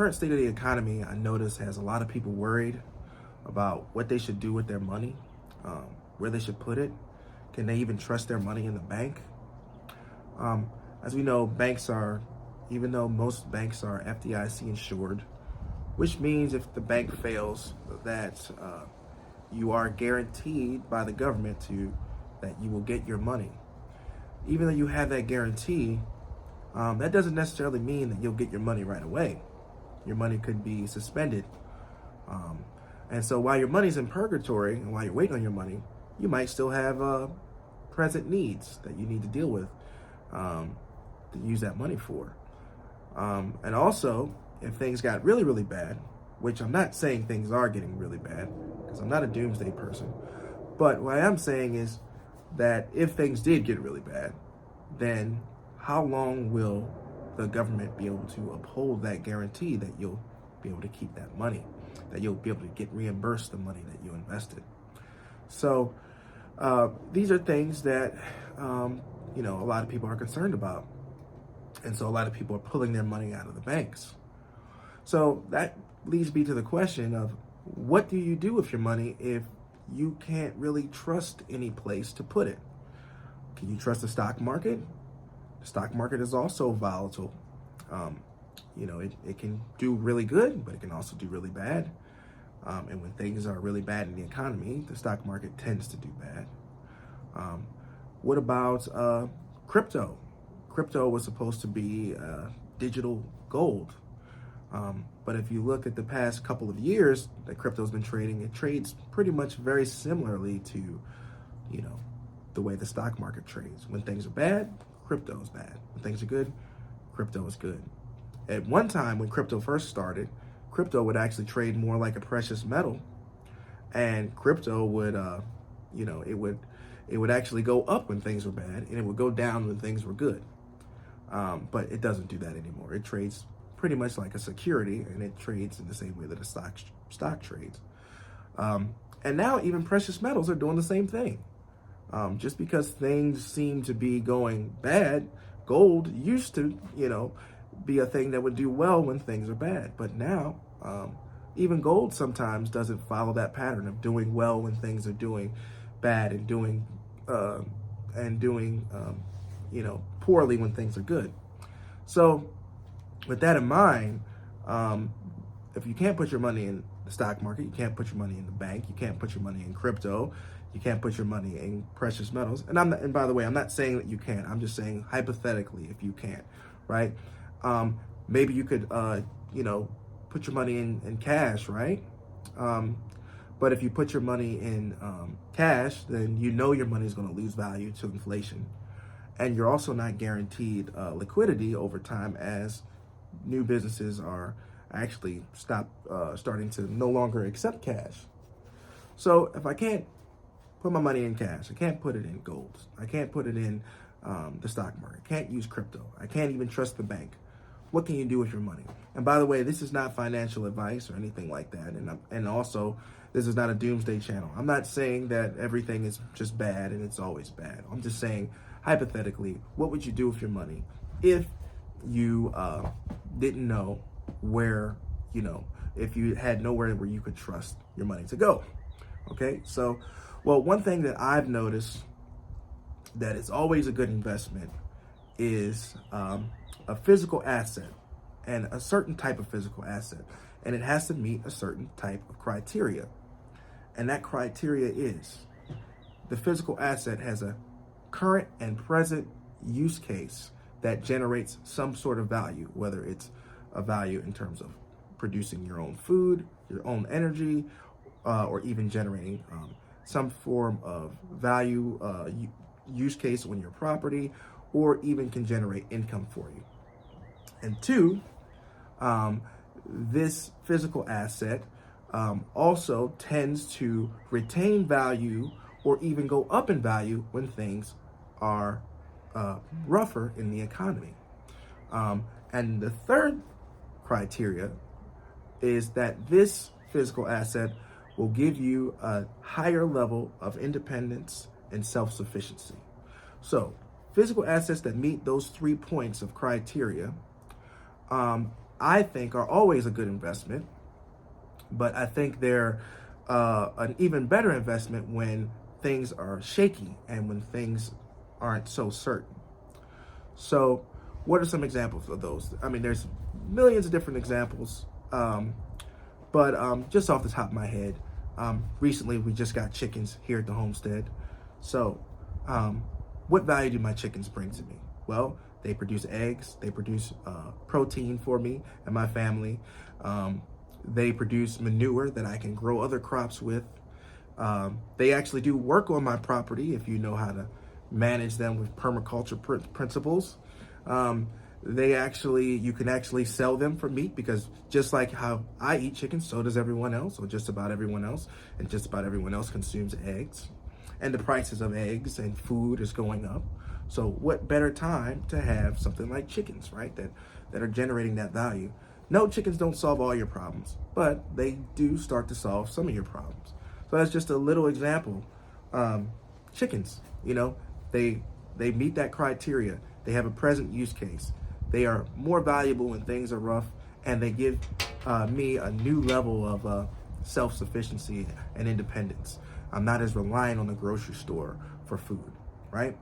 Current state of the economy, I notice, has a lot of people worried about what they should do with their money, where they should put it. Can they even trust their money in the bank? As we know, even though most banks are FDIC insured, which means if the bank fails, that you are guaranteed by the government that you will get your money. Even though you have that guarantee, that doesn't necessarily mean that you'll get your money right away. Your money could be suspended. And so while your money's in purgatory and while you're waiting on your money, you might still have present needs that you need to deal with to use that money for. And also, if things got really, really bad, which I'm not saying things are getting really bad, because I'm not a doomsday person, but what I am saying is that if things did get really bad, then how long will the government be able to uphold that guarantee that you'll be able to keep that money, that you'll be able to get reimbursed the money that you invested? So these are things that a lot of people are concerned about, and so a lot of people are pulling their money out of the banks. So that leads me to the question of, what do you do with your money if you can't really trust any place to put it? Can you trust the stock market? The stock market is also volatile. It can do really good, but it can also do really bad. And when things are really bad in the economy, the stock market tends to do bad. What about crypto? Crypto was supposed to be digital gold. But if you look at the past couple of years that crypto's been trading, it trades pretty much very similarly to, the way the stock market trades. When things are bad, crypto is bad. When things are good, crypto is good. At one time, when crypto first started, crypto would actually trade more like a precious metal, and crypto would, it would actually go up when things were bad, and it would go down when things were good. But it doesn't do that anymore. It trades pretty much like a security, and it trades in the same way that a stock trades. And now even precious metals are doing the same thing. Just because things seem to be going bad, gold used to, be a thing that would do well when things are bad. But now, even gold sometimes doesn't follow that pattern of doing well when things are doing bad and doing poorly when things are good. So with that in mind, if you can't put your money in the stock market, you can't put your money in the bank, you can't put your money in crypto, you can't put your money in precious metals. And by the way, I'm not saying that you can't. I'm just saying hypothetically, if you can't, right? Maybe you could, put your money in cash, right? But if you put your money in cash, then your money is going to lose value to inflation. And you're also not guaranteed liquidity over time, as new businesses are actually starting to no longer accept cash. So if I can't put my money in cash, I can't put it in gold, I can't put it in the stock market, I can't use crypto, I can't even trust the bank, what can you do with your money? And by the way, this is not financial advice or anything like that. And also, this is not a doomsday channel. I'm not saying that everything is just bad and it's always bad. I'm just saying, hypothetically, what would you do with your money if you didn't know where, if you had nowhere where you could trust your money to go? Okay, so, one thing that I've noticed that is always a good investment is a physical asset, and a certain type of physical asset, and it has to meet a certain type of criteria. And that criteria is the physical asset has a current and present use case that generates some sort of value, whether it's a value in terms of producing your own food, your own energy, or even generating some form of value use case on your property, or even can generate income for you. And two, this physical asset also tends to retain value or even go up in value when things are rougher in the economy. And the third criteria is that this physical asset will give you a higher level of independence and self-sufficiency. So physical assets that meet those 3 points of criteria I think are always a good investment, but I think they're an even better investment when things are shaky and when things aren't so certain. So, what are some examples of those? I mean, there's millions of different examples, but just off the top of my head, recently we just got chickens here at the homestead. So, what value do my chickens bring to me? Well, they produce eggs, they produce protein for me and my family. They produce manure that I can grow other crops with. They actually do work on my property if you know how to manage them with permaculture principles. You can actually sell them for meat, because just like how I eat chicken, so does everyone else, or just about everyone else, and just about everyone else consumes eggs. And the prices of eggs and food is going up. So what better time to have something like chickens, right? That are generating that value. No, chickens don't solve all your problems, but they do start to solve some of your problems. So that's just a little example. Chickens, they meet that criteria. They have a present use case. They are more valuable when things are rough, and they give me a new level of self-sufficiency and independence. I'm not as reliant on the grocery store for food, right?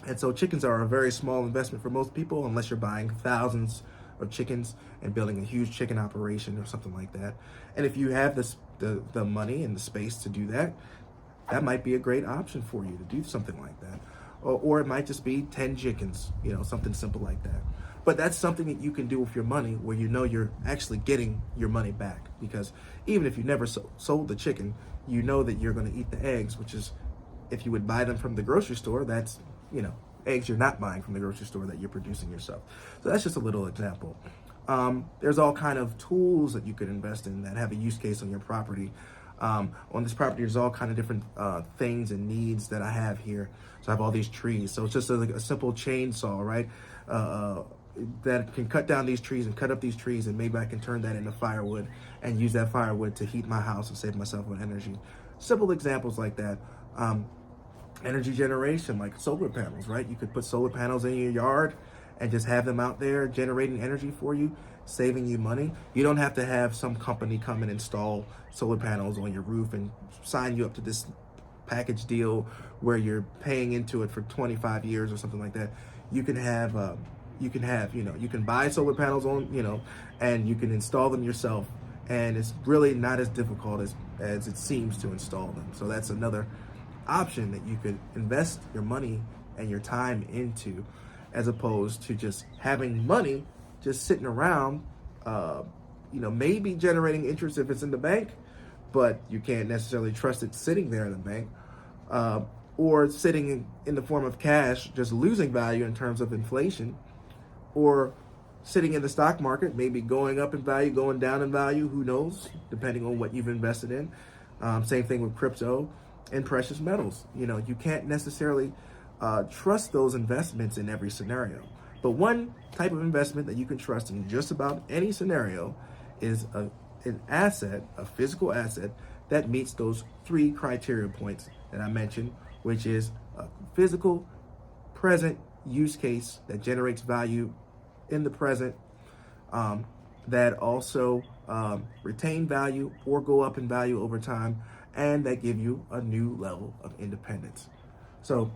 And so chickens are a very small investment for most people, unless you're buying thousands of chickens and building a huge chicken operation or something like that. And if you have the money and the space to do that, that might be a great option for you to do something like that. Or it might just be 10 chickens, something simple like that. But that's something that you can do with your money, where you're actually getting your money back. Because even if you never sold the chicken, you know that you're going to eat the eggs, which is, if you would buy them from the grocery store, that's, eggs you're not buying from the grocery store that you're producing yourself. So that's just a little example. There's all kind of tools that you could invest in that have a use case on your property. On this property, there's all kind of different things and needs that I have here. So I have all these trees. So it's just a simple chainsaw, right? That can cut down these trees and cut up these trees, and maybe I can turn that into firewood and use that firewood to heat my house and save myself on energy. Simple examples like that. Energy generation, like solar panels, right? You could put solar panels in your yard and just have them out there generating energy for you, saving you money. You don't have to have some company come and install solar panels on your roof and sign you up to this package deal where you're paying into it for 25 years or something like that. You can buy solar panels on, and you can install them yourself. And it's really not as difficult as it seems to install them. So that's another option that you could invest your money and your time into, as opposed to just having money just sitting around, maybe generating interest if it's in the bank, but you can't necessarily trust it sitting there in the bank, or sitting in the form of cash, just losing value in terms of inflation, or sitting in the stock market, maybe going up in value, going down in value, who knows, depending on what you've invested in. Same thing with crypto and precious metals. You can't necessarily trust those investments in every scenario. But one type of investment that you can trust in just about any scenario is an asset, a physical asset that meets those 3 criteria points that I mentioned, which is a physical, present use case that generates value in the present, that also retain value or go up in value over time, and that give you a new level of independence. So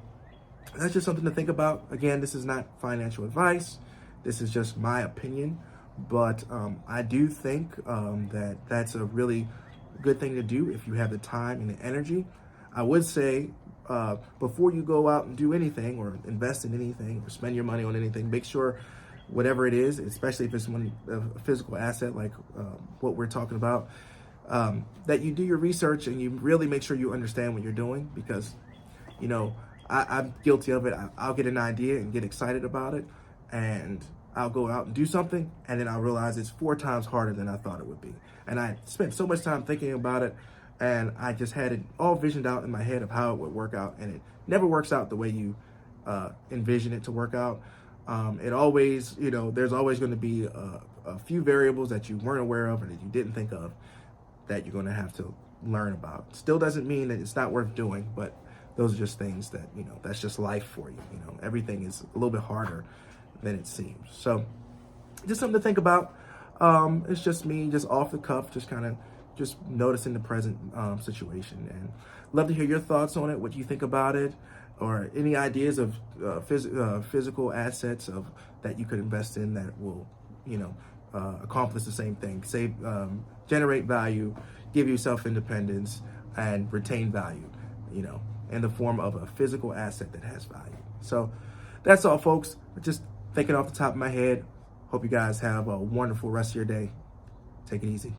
that's just something to think about. Again, this is not financial advice. This is just my opinion. But I do think that that's a really good thing to do if you have the time and the energy. I would say before you go out and do anything or invest in anything or spend your money on anything, make sure whatever it is, especially if it's a physical asset like what we're talking about, that you do your research and you really make sure you understand what you're doing, because I'm guilty of it. I'll get an idea and get excited about it, and I'll go out and do something, and then I'll realize it's 4 times harder than I thought it would be. And I spent so much time thinking about it, and I just had it all visioned out in my head of how it would work out, and it never works out the way you envision it to work out. It always, there's always going to be a few variables that you weren't aware of and that you didn't think of that you're going to have to learn about. Still doesn't mean that it's not worth doing, but those are just things that, that's just life for you. Everything is a little bit harder than it seems. So just something to think about. It's just me, just off the cuff, just kind of just noticing the present situation, and love to hear your thoughts on it, what you think about it, or any ideas of physical assets of that you could invest in that will, accomplish the same thing, save, generate value, give you self-independence, and retain value, in the form of a physical asset that has value. So that's all, folks. Just thinking off the top of my head. Hope you guys have a wonderful rest of your day. Take it easy.